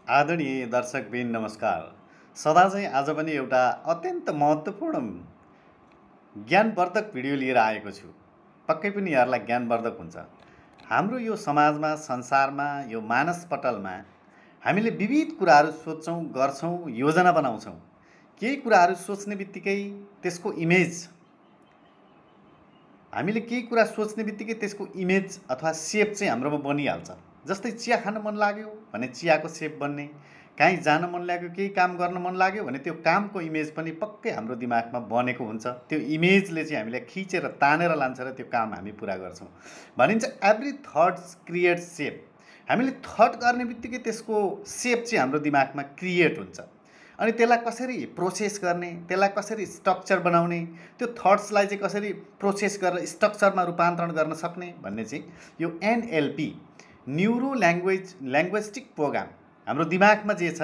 आदरणीय दर्शकबिन नमस्कार। सदा चाहिँ आज पनि एउटा अत्यन्त महत्त्वपूर्ण ज्ञानवर्धक भिडियो लिएर आएको छु। पक्कै पनि यहाँहरूलाई ज्ञानवर्धक हुन्छ। हाम्रो यो समाजमा, संसारमा, यो मानसपटलमा हामीले विविध कुराहरू सोच्छौँ, गर्छौँ, योजना बनाउँछौँ। केही कुराहरू सोच्ने बित्तिकै त्यसको इमेज, हामीले केही कुरा सोच्ने बित्तिकै त्यसको इमेज अथवा सेप चाहिँ हाम्रोमा बनिहाल्छ। जस्तै चिया खान मन लाग्यो भने चियाको सेप बन्ने, कहीँ जान मन लाग्यो, केही काम गर्न मन लाग्यो भने त्यो कामको इमेज पनि पक्कै हाम्रो दिमागमा बनेको हुन्छ। त्यो इमेजले चाहिँ हामीलाई खिचेर तानेर लान्छ र त्यो काम हामी पुरा गर्छौँ। भनिन्छ एभ्री थट्स क्रिएट सेप। हामीले थट गर्ने बित्तिकै त्यसको सेप चाहिँ हाम्रो दिमागमा क्रिएट हुन्छ। अनि त्यसलाई कसरी प्रोसेस गर्ने, त्यसलाई कसरी स्ट्रक्चर बनाउने, त्यो थट्सलाई चाहिँ कसरी प्रोसेस गरेर स्ट्रक्चरमा रूपान्तरण गर्न सक्ने भन्ने चाहिँ यो एनएलपी, न्युरो ल्याङ्ग्वेस्टिक प्रोग्राम, हाम्रो दिमागमा जे छ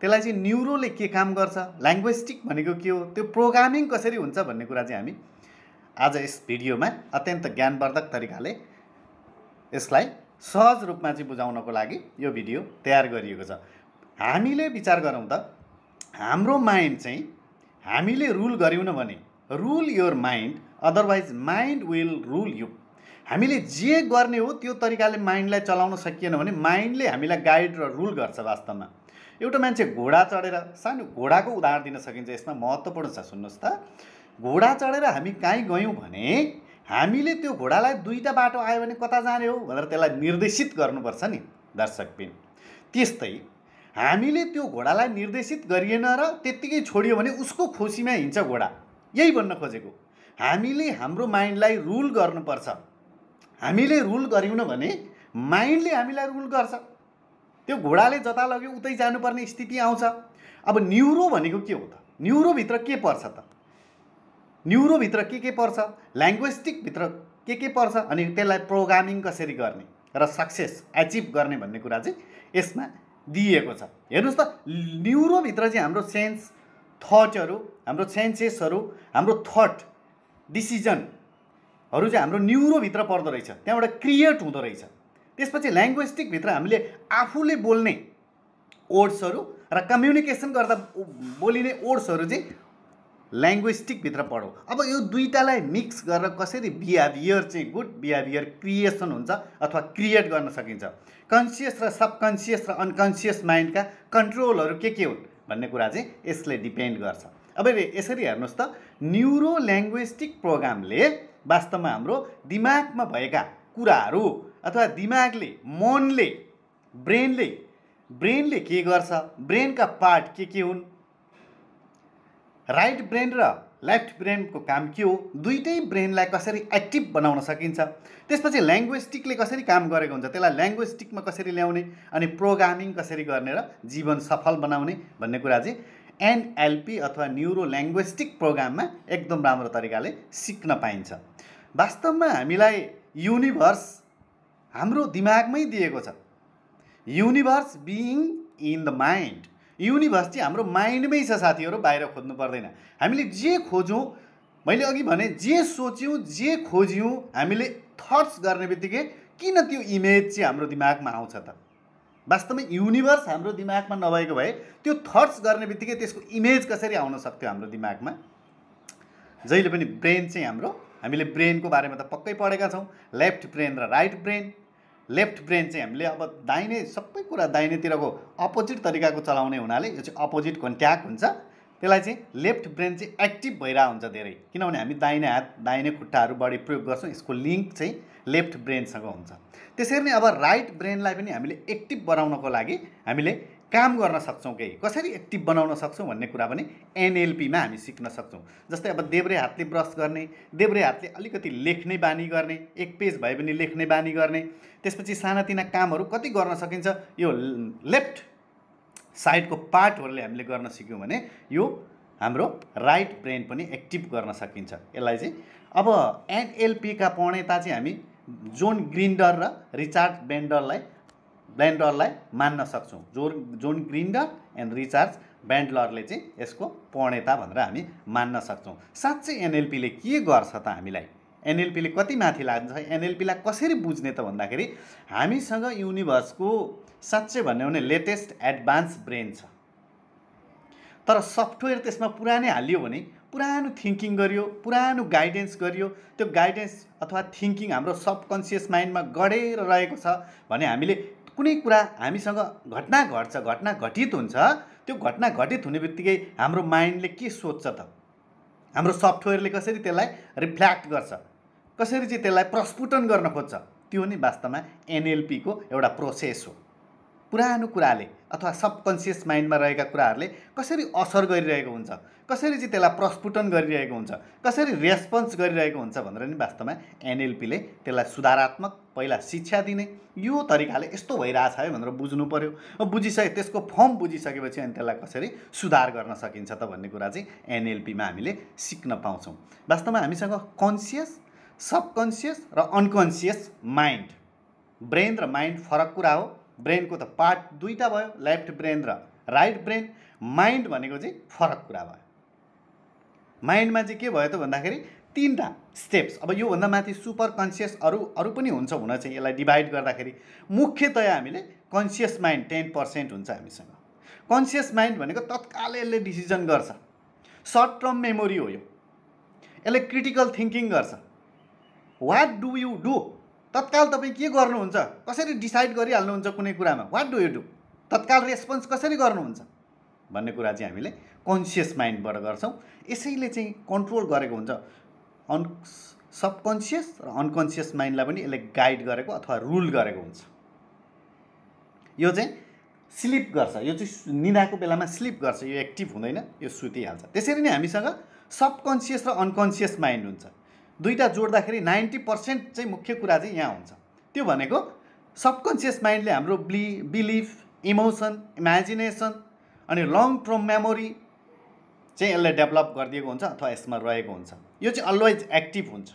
त्यसलाई चाहिँ न्युरोले के काम गर्छ, ल्याङ्ग्वेस्टिक भनेको के हो, त्यो प्रोग्रामिङ कसरी हुन्छ भन्ने कुरा चाहिँ हामी आज यस भिडियोमा अत्यन्त ज्ञानवर्धक तरिकाले यसलाई सहज रूपमा चाहिँ बुझाउनको लागि यो भिडियो तयार गरिएको छ। हामीले विचार गरौँ त, हाम्रो माइन्ड चाहिँ हामीले रुल गर्यौँ न भने rule your mind, otherwise mind will rule you. हामीले जे गर्ने हो त्यो तरिकाले माइन्डलाई चलाउन सकिएन भने माइन्डले हामीलाई गाइड र रुल गर्छ। वास्तवमा एउटा मान्छे घोडा चढेर, सानो घोडाको उदाहरण दिन सकिन्छ, यसमा महत्त्वपूर्ण छ, सुन्नुहोस् त। घोडा चढेर हामी कहीँ गयौँ भने हामीले त्यो घोडालाई दुईवटा बाटो आयो भने कता जाने हो भनेर त्यसलाई निर्देशित गर्नुपर्छ नि दर्शकबिन। त्यस्तै हामीले त्यो घोडालाई निर्देशित गरिएन र त्यत्तिकै छोडियो भने उसको खुसीमा हिँड्छ घोडा। यही भन्न खोजेको, हामीले हाम्रो माइन्डलाई रुल गर्नुपर्छ। हामीले रुल गर्यौँ न भने माइन्डले हामीलाई रुल गर्छ। त्यो घोडाले जता लग्यो उतै जानुपर्ने स्थिति आउँछ। अब न्युरो भनेको के हो त? न्युरोभित्र के पर्छ त? न्युरोभित्र के पर्छ, ल्याङ्ग्वेस्टिकभित्र के पर्छ, अनि त्यसलाई प्रोग्रामिङ कसरी गर्ने र सक्सेस एचिभ गर्ने भन्ने कुरा चाहिँ यसमा दिएको छ। हेर्नुहोस् त, न्युरोभित्र चाहिँ हाम्रो सेन्स, थटहरू, हाम्रो सेन्सेसहरू, हाम्रो थट डिसिजनहरू चाहिँ हाम्रो न्युरोभित्र पर्दो रहेछ, त्यहाँबाट क्रिएट हुँदो रहेछ। त्यसपछि ल्याङ्ग्वेस्टिकभित्र हामीले आफूले बोल्ने वर्ड्सहरू र कम्युनिकेसन गर्दा बोलिने वर्ड्सहरू चाहिँ ल्याङ्ग्वेस्टिकभित्र पढौँ। अब यो दुईटालाई मिक्स गरेर कसरी बिहेभियर चाहिँ गुड बिहेभियर क्रिएसन हुन्छ अथवा क्रिएट गर्न सकिन्छ, कन्सियस र सबकन्सियस र अनकन्सियस माइन्डका कन्ट्रोलहरू के हुन् भन्ने कुरा चाहिँ यसले डिपेन्ड गर्छ। अब यसरी हेर्नुहोस् त, न्युरो ल्याङ्ग्वेस्टिक प्रोग्रामले वास्तवमा हाम्रो दिमागमा भएका कुराहरू अथवा दिमागले, मनले, ब्रेनले के गर्छ, ब्रेनका पार्ट के हुन्, राइट ब्रेन र लेफ्ट ब्रेनको काम के हो, दुईटै ब्रेनलाई कसरी एक्टिभ बनाउन सकिन्छ, त्यसपछि ल्याङ्ग्वेस्टिकले कसरी काम गरेको हुन्छ, त्यसलाई ल्याङ्ग्वेस्टिकमा कसरी ल्याउने अनि प्रोग्रामिङ कसरी गर्ने र जीवन सफल बनाउने भन्ने कुरा चाहिँ एनएलपी अथवा न्युरो ल्याङ्ग्वेस्टिक प्रोग्राममा एकदम राम्रो तरिकाले सिक्न पाइन्छ। वास्तवमा हामीलाई युनिभर्स हाम्रो दिमागमै दिएको छ। Universe being in the mind. Universe चाहिँ हाम्रो माइन्डमै छ साथीहरू, बाहिर खोज्नु पर्दैन। हामीले जे खोज्यौँ, मैले अघि भने जे सोच्यौँ, जे खोज्यौँ, हामीले थट्स गर्ने बित्तिकै किन त्यो इमेज चाहिँ हाम्रो दिमागमा आउँछ त? वास्तवमा युनिभर्स हाम्रो दिमागमा नभएको भए त्यो थट्स गर्ने बित्तिकै त्यसको इमेज कसरी आउन सक्थ्यो हाम्रो दिमागमा? जहिले पनि ब्रेन चाहिँ हाम्रो, हामीले ब्रेनको बारेमा त पक्कै पढेका छौँ, लेफ्ट ब्रेन र राइट ब्रेन। लेफ्ट ब्रेन चाहिँ हामीले अब दाहिने, सबै कुरा दाहिनेतिरको अपोजिट तरिकाको चलाउने हुनाले यो चाहिँ अपोजिट कन्ट्याक्ट हुन्छ। त्यसलाई चाहिँ लेफ्ट ब्रेन चाहिँ एक्टिभ भइरहेको हुन्छ धेरै, किनभने हामी दाहिने हात, दाहिने खुट्टाहरू बढी प्रयोग गर्छौँ। यसको लिङ्क चाहिँ लेफ्ट ब्रेनसँग हुन्छ। त्यसरी नै अब राइट ब्रेनलाई पनि हामीले एक्टिभ बनाउनको लागि हामीले काम गर्न सक्छौँ। केही कसरी एक्टिभ बनाउन सक्छौँ भन्ने कुरा पनि एनएलपीमा हामी सिक्न सक्छौँ। जस्तै अब देब्रे हातले ब्रस गर्ने, देब्रे हातले अलिकति लेख्ने बानी गर्ने, एक पेज भए पनि लेख्ने बानी गर्ने, त्यसपछि सानातिना कामहरू कति गर्न सकिन्छ यो लेफ्ट साइडको पार्टहरूले हामीले गर्न सिक्यौँ भने यो हाम्रो राइट ब्रेन पनि एक्टिभ गर्न सकिन्छ। यसलाई चाहिँ अब एनएलपीका प्रणेता चाहिँ हामी जोन ग्रिन्डर र रिचार्ड ब्यान्डलरलाई मान्न सक्छौँ। जोन ग्रिन्डर एन्ड रिचार्ड ब्यान्डलरले चाहिँ यसको प्रणेता भनेर हामी मान्न सक्छौँ। साँच्चै एनएलपीले के गर्छ त हामीलाई? एनएलपीले कति माथि लान्छ, एनएलपीलाई कसरी बुझ्ने त भन्दाखेरि हामीसँग युनिभर्सको साँच्चै भन्यो भने लेटेस्ट एडभान्स ब्रेन छ, तर सफ्टवेयर त्यसमा पुरानै हालियो भने पुरानो थिङ्किङ गरियो, पुरानो गाइडेन्स गरियो, त्यो गाइडेन्स अथवा थिङ्किङ हाम्रो सबकन्सियस माइन्डमा गडेर रहेको छ भने हामीले कुनै कुरा हामीसँग घटना घट्छ, घटना घटित हुन्छ, त्यो घटना घटित हुने बित्तिकै हाम्रो माइन्डले के सोच्छ त, हाम्रो सफ्टवेयरले कसरी त्यसलाई रिफ्ल्याक्ट गर्छ, कसरी चाहिँ त्यसलाई प्रस्फुटन गर्न खोज्छ, त्यो नै वास्तवमा एनएलपीको एउटा प्रोसेस हो। पुरानो कुराले अथवा सबकन्सियस माइन्डमा रहेका कुराहरूले कसरी असर गरिरहेको हुन्छ, कसरी चाहिँ त्यसलाई प्रस्फुटन गरिरहेको हुन्छ, कसरी रेस्पोन्स गरिरहेको हुन्छ भनेर नि वास्तवमा एनएलपीले त्यसलाई सुधारात्मक पहिला शिक्षा दिने, यो तरिकाले यस्तो भइरहेछ है भनेर बुझ्नु पर्यो। अब बुझिसके त्यसको फर्म बुझिसकेपछि अनि त्यसलाई कसरी सुधार गर्न सकिन्छ त भन्ने कुरा चाहिँ एनएलपीमा हामीले सिक्न पाउँछौँ। वास्तवमा हामीसँग कन्सियस, सबकन्सियस र अनकन्सियस माइन्ड, ब्रेन र माइन्ड फरक कुरा हो। ब्रेनको त पार्ट दुईटा भयो, लेफ्ट ब्रेन र राइट ब्रेन। माइन्ड भनेको चाहिँ फरक कुरा भयो। माइन्डमा चाहिँ के भयो त भन्दाखेरि तीनटा स्टेप्स। अब योभन्दा माथि सुपर कन्सियस अरू पनि हुन्छ, हुन चाहिँ यसलाई डिभाइड गर्दाखेरि मुख्यतया हामीले कन्सियस माइन्ड 10% हुन्छ हामीसँग। कन्सियस माइन्ड भनेको तत्काल यसले डिसिजन गर्छ, सर्ट टर्म मेमोरी हो यो, यसले क्रिटिकल थिङ्किङ गर्छ। वाट डु यु डु, तत्काल तपाईँ के गर्नुहुन्छ, कसरी डिसाइड गरिहाल्नुहुन्छ कुनै कुरामा, वाट डु यु डु, तत्काल रेस्पोन्स कसरी गर्नुहुन्छ भन्ने कुरा चाहिँ हामीले कन्सियस माइन्डबाट गर्छौँ। यसैले चाहिँ कन्ट्रोल गरेको हुन्छ सबकन्सियस र अनकन्सियस माइन्डलाई पनि यसले गाइड गरेको अथवा रुल गरेको हुन्छ। यो चाहिँ स्लिप गर्छ, यो चाहिँ निदाको बेलामा स्लिप गर्छ, यो एक्टिभ हुँदैन, यो सुतिहाल्छ। त्यसरी नै हामीसँग सबकन्सियस र अनकन्सियस माइन्ड हुन्छ। दुईटा जोड्दाखेरि 90% चाहिँ मुख्य कुरा चाहिँ यहाँ हुन्छ। त्यो भनेको सबकन्सियस माइन्डले हाम्रो बिलिफ, इमोसन, इमेजिनेसन अनि लङ टर्म मेमोरी चाहिँ यसले डेभलप गरिदिएको हुन्छ अथवा यसमा रहेको हुन्छ। यो चाहिँ अलवेज एक्टिभ हुन्छ,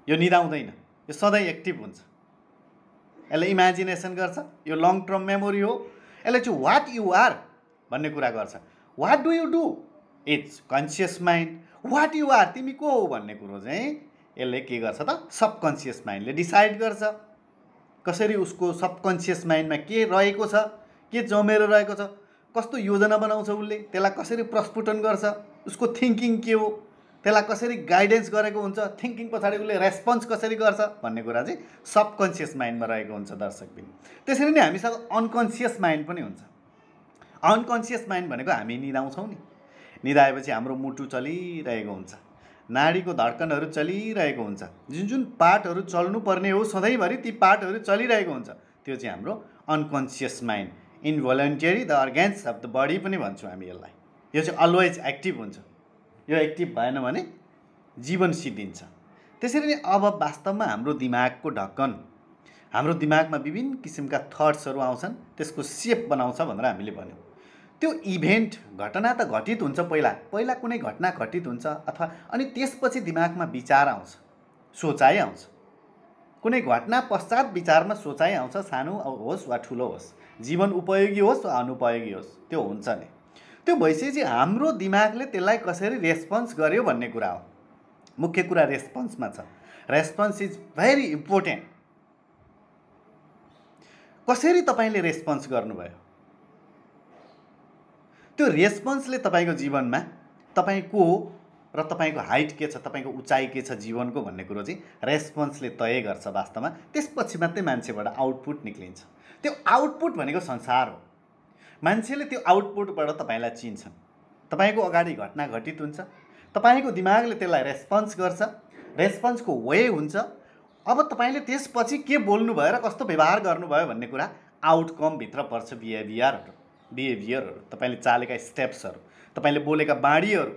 यो निदाउँदैन, यो सधैँ एक्टिभ हुन्छ। यसले इमेजिनेसन गर्छ, यो लङ टर्म मेमोरी हो। यसले चाहिँ वाट यु आर भन्ने कुरा गर्छ, what do you do it's conscious mind, what you are तिमी को हो भन्ने कुरो चाहिँ यसले के गर्छ त सबकन्सियस माइन्डले डिसाइड गर्छ। कसरी उसको सबकन्सियस माइन्डमा के रहेको छ, के जमेर रहेको छ, कस्तो योजना बनाउँछ उसले, त्यसलाई कसरी प्रस्फुटन गर्छ, उसको थिङ्किङ के हो, त्यसलाई कसरी गाइडेन्स गरेको हुन्छ, थिङ्किङ पछाडि उसले रेस्पोन्स कसरी गर्छ भन्ने कुरा चाहिँ सबकन्सियस माइन्डमा रहेको हुन्छ दर्शकबिन। त्यसरी नै हामीसँग अनकन्सियस माइन्ड पनि हुन्छ। अनकन्सियस माइन्ड भनेको हामी निदाउँछौँ नि, निदाएपछि हाम्रो मुटु चलिरहेको हुन्छ, नाडीको धड्कनहरू चलिरहेको हुन्छ, जुन जुन पार्टहरू चल्नुपर्ने हो सधैँभरि ती पार्टहरू चलिरहेको हुन्छ, त्यो चाहिँ हाम्रो unconscious mind. Involuntary the organs of the body पनि भन्छौँ हामी यसलाई। यो चाहिँ अलवेज एक्टिभ हुन्छ, यो एक्टिभ भएन भने जीवन सिद्धिन्छ। त्यसरी नै अब वास्तवमा हाम्रो दिमागको ढक्कन, हाम्रो दिमागमा विभिन्न किसिमका थट्सहरू आउँछन्, त्यसको सेप बनाउँछ भनेर हामीले भन्यौँ। त्यो इभेन्ट घटना त घटित हुन्छ, पहिला कुनै घटना घटित हुन्छ अथवा अनि त्यसपछि दिमागमा विचार आउँछ, सोचाइ आउँछ। कुनै घटना पश्चात विचारमा सोचाइ आउँछ, सानो होस् वा ठुलो होस्, जीवन उपयोगी होस् वा अनुपयोगी होस्, त्यो हुन्छ नै। त्यो भइसकेपछि हाम्रो दिमागले त्यसलाई कसरी रेस्पोन्स गर्यो भन्ने कुरा हो। मुख्य कुरा रेस्पोन्समा छ। Response is very important. कसरी तपाईँले रेस्पोन्स गर्नुभयो, त्यो रेस्पोन्सले तपाईँको जीवनमा तपाईँ को हो र तपाईँको हाइट के छ, तपाईँको उचाइ के छ जीवनको भन्ने कुरो चाहिँ रेस्पोन्सले तय गर्छ वास्तवमा। त्यसपछि मात्रै मान्छेबाट आउटपुट निक्लिन्छ। त्यो आउटपुट भनेको संसार हो। मान्छेले त्यो आउटपुटबाट तपाईँलाई चिन्छन्। तपाईँको अगाडि घटना घटित हुन्छ, तपाईँको दिमागले त्यसलाई रेस्पोन्स गर्छ, रेस्पोन्सको वे हुन्छ। अब तपाईँले त्यसपछि के बोल्नुभयो र कस्तो व्यवहार गर्नुभयो भन्ने कुरा आउटकमभित्र पर्छ। बिहेभियरहरू, तपाईँले चालेका स्टेप्सहरू, तपाईँले बोलेका बाणीहरू,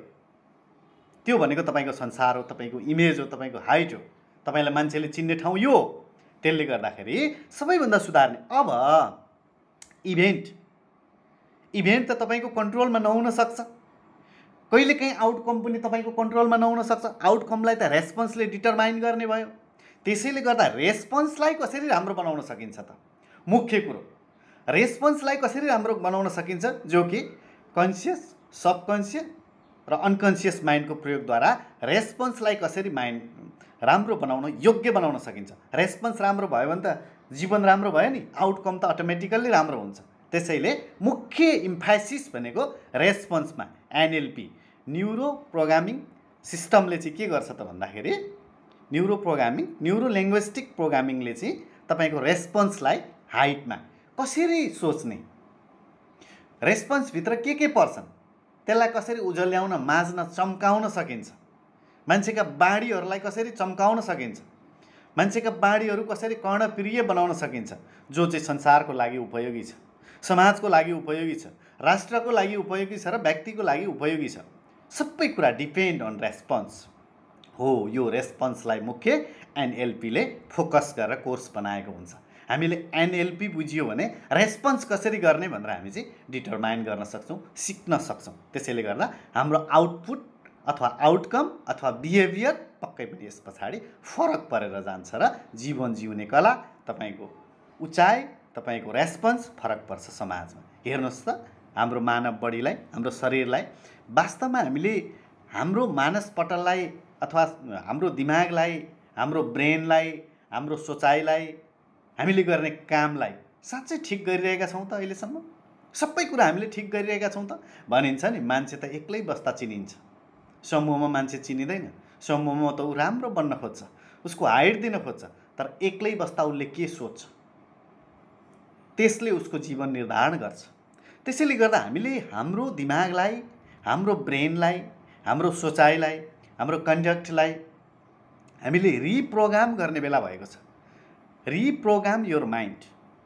त्यो भनेको तपाईँको संसार हो, तपाईँको इमेज हो, तपाईँको हाइट हो, तपाईँलाई मान्छेले चिन्ने ठाउँ यो हो। त्यसले गर्दाखेरि सबैभन्दा सुधार्ने अब इभेन्ट त तपाईँको कन्ट्रोलमा नहुन सक्छ, कहिलेकाहीँ आउटकम पनि तपाईँको कन्ट्रोलमा नहुन सक्छ। आउटकमलाई त रेस्पोन्सले डिटरमाइन गर्ने भयो। त्यसैले गर्दा रेस्पोन्सलाई कसरी राम्रो बनाउन सकिन्छ त, मुख्य कुरो रेस्पोन्सलाई कसरी राम्रो बनाउन सकिन्छ, जो कि कन्सियस, सबकन्सियस र अनकन्सियस माइन्डको प्रयोगद्वारा रेस्पोन्सलाई कसरी माइन्ड राम्रो बनाउन योग्य बनाउन सकिन्छ। रेस्पोन्स राम्रो भयो भने त जीवन राम्रो भयो नि, आउटकम त अटोमेटिकल्ली राम्रो हुन्छ। त्यसैले मुख्य इम्फासिस भनेको रेस्पोन्समा। एनएलपी न्युरो प्रोग्रामिङ सिस्टमले चाहिँ के गर्छ त भन्दाखेरि न्युरो लिङ्ग्विस्टिक प्रोग्रामिङले चाहिँ तपाईँको रेस्पोन्सलाई हाइटमा कसरी सोच्ने, रेस्पोन्सभित्र के पर्छन् त्यसलाई कसरी उज्याउन माझ्न चम्काउन सकिन्छ, मान्छेका बाणीहरूलाई कसरी चम्काउन सकिन्छ, मान्छेका बाणीहरू कसरी कर्णप्रिय बनाउन सकिन्छ, जो चाहिँ संसारको लागि उपयोगी छ, समाजको लागि उपयोगी छ, राष्ट्रको लागि उपयोगी छ र व्यक्तिको लागि उपयोगी छ। सबै कुरा डिपेन्ड अन रेस्पोन्स हो। यो रेस्पोन्सलाई मुख्य एनएलपीले फोकस गरेर कोर्स बनाएको हुन्छ। हामीले एनएलपी बुझियो भने रेस्पोन्स कसरी गर्ने भनेर हामी चाहिँ डिटरमाइन गर्न सक्छौँ, सिक्न सक्छौँ। त्यसैले गर्दा हाम्रो आउटपुट अथवा आउटकम अथवा बिहेभियर पक्कै पनि यस पछाडि फरक परेर जान्छ र जीवन जिउने कला, तपाईँको उचाइ, तपाईँको रेस्पोन्स फरक पर्छ समाजमा। हेर्नुहोस् त हाम्रो मानव बडीलाई, हाम्रो शरीरलाई वास्तवमा हामीले हाम्रो मानसपटललाई अथवा हाम्रो दिमागलाई, हाम्रो ब्रेनलाई, हाम्रो सोचाइलाई, हामीले गर्ने कामलाई साँच्चै ठिक गरिरहेका छौँ त अहिलेसम्म? सबै कुरा हामीले ठिक गरिरहेका छौँ त? भनिन्छ नि मान्छे त एक्लै बस्दा चिनिन्छ, समूहमा मान्छे चिनिँदैन। समूहमा त ऊ राम्रो बन्न खोज्छ, उसको हाइट दिन खोज्छ, तर एक्लै बस्दा उसले के सोच्छ त्यसले उसको जीवन निर्धारण गर्छ। त्यसैले गर्दा हामीले हाम्रो दिमागलाई, हाम्रो ब्रेनलाई, हाम्रो सोचाइलाई, हाम्रो कन्डक्टलाई हामीले रिप्रोग्राम गर्ने बेला भएको छ। Reprogram your mind.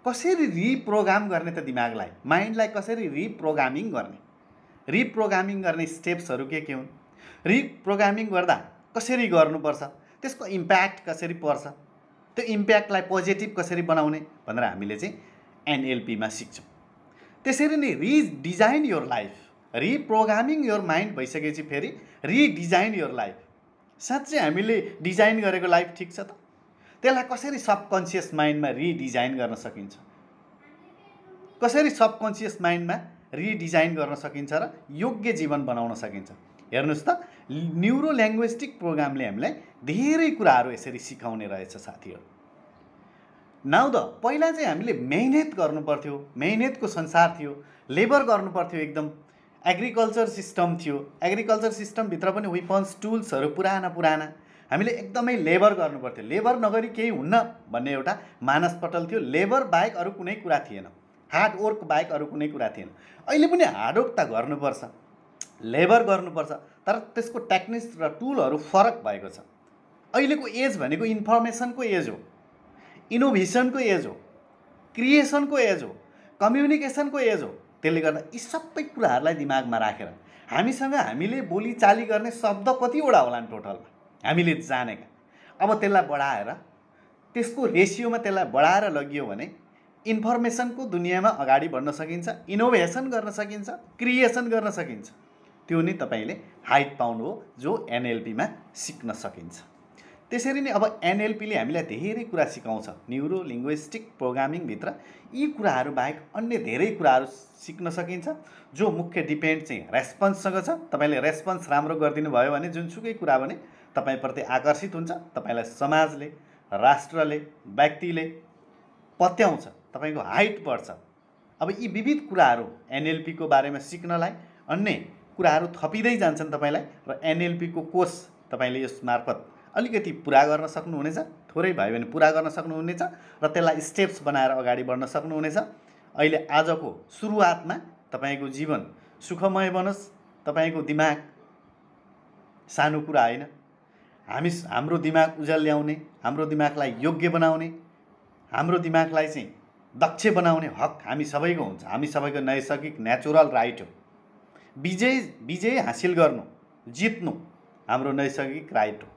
कसरी रिप्रोग्राम गर्ने त दिमागलाई, माइन्डलाई कसरी रिप्रोग्रामिङ गर्ने, रिप्रोग्रामिङ गर्ने स्टेप्सहरू के हुन्, रिप्रोग्रामिङ गर्दा कसरी गर्नुपर्छ, त्यसको इम्प्याक्ट कसरी पर्छ, त्यो इम्प्याक्टलाई पोजिटिभ कसरी बनाउने भनेर हामीले चाहिँ एनएलपीमा सिक्छौँ। त्यसरी नै redesign your life. Reprogramming your mind भइसकेपछि फेरि रिडिजाइन योर लाइफ। साँच्चै हामीले डिजाइन गरेको लाइफ ठिक छ त? त्यसलाई कसरी सबकन्सियस माइन्डमा रिडिजाइन गर्न सकिन्छ, कसरी सबकन्सियस माइन्डमा रिडिजाइन गर्न सकिन्छ र योग्य जीवन बनाउन सकिन्छ। हेर्नुहोस् त न्युरो लिङ्ग्विस्टिक प्रोग्रामले हामीलाई धेरै कुराहरू यसरी सिकाउने रहेछ साथीहरू। नाउ द पहिला चाहिँ हामीले मेहनत गर्नुपर्थ्यो, मेहनतको संसार थियो, लेबर गर्नुपर्थ्यो, एकदम एग्रिकल्चर सिस्टम थियो। एग्रिकल्चर सिस्टमभित्र पनि वेपन्स टुल्सहरू पुराना हामीले एकदमै लेबर गर्नुपर्थ्यो। लेबर नगरी केही हुन्न भन्ने एउटा मानसपटल थियो। लेबर बाहेक अरू कुनै कुरा थिएन, हार्डवर्क बाहेक अरू कुनै कुरा थिएन। अहिले पनि हार्डवर्क त गर्नुपर्छ, लेबर गर्नुपर्छ, तर त्यसको टेक्निक्स र टुलहरू फरक भएको छ। अहिलेको एज भनेको इन्फर्मेसनको एज हो, इनोभेसनको एज हो, क्रिएसनको एज हो, कम्युनिकेसनको एज हो। त्यसले गर्दा यी सबै कुराहरूलाई दिमागमा राखेर हामीसँग हामीले बोलीचाली गर्ने शब्द कतिवटा होलान् टोटलमा हामीले जानेका, अब त्यसलाई बढाएर त्यसको रेसियोमा त्यसलाई बढाएर लगियो भने इन्फर्मेसनको दुनियाँमा अगाडि बढ्न सकिन्छ, इनोभेसन गर्न सकिन्छ, क्रिएसन गर्न सकिन्छ। त्यो नै तपाईँले हाइट पाउनु हो जो एनएलपीमा सिक्न सकिन्छ। त्यसरी नै अब एनएलपीले हामीलाई धेरै कुरा सिकाउँछ। न्युरो लिङ्ग्विस्टिक प्रोग्रामिङभित्र यी कुराहरू बाहेक अन्य धेरै कुराहरू सिक्न सकिन्छ जो मुख्य डिपेन्ड चाहिँ रेस्पोन्ससँग छ। तपाईँले रेस्पोन्स राम्रो गरिदिनु भयो भने जुनसुकै कुरा भने तपाईँप्रति आकर्षित हुन्छ, तपाईँलाई समाजले, राष्ट्रले, व्यक्तिले पत्याउँछ, तपाईँको हाइट बढ्छ। अब यी विविध कुराहरू एनएलपीको बारेमा सिक्नलाई अन्य कुराहरू थपिँदै जान्छन् तपाईँलाई, र एनएलपीको कोर्स तपाईँले यस मार्फत अलिकति पुरा गर्न सक्नुहुनेछ, थोरै भयो भने पुरा गर्न सक्नुहुनेछ र त्यसलाई स्टेप्स बनाएर अगाडि बढ्न सक्नुहुनेछ। अहिले आजको सुरुवातमा तपाईँको जीवन सुखमय बनोस्। तपाईँको दिमाग सानो कुरा होइन, हाम्रो दिमाग उज्यालो ल्याउने, हाम्रो दिमागलाई योग्य बनाउने, हाम्रो दिमागलाई चाहिँ दक्ष बनाउने हक हामी सबैको हुन्छ। हामी सबैको नैसर्गिक नेचुरल राइट हो। विजय हासिल गर्नु, जित्नु हाम्रो नैसर्गिक राइट हो।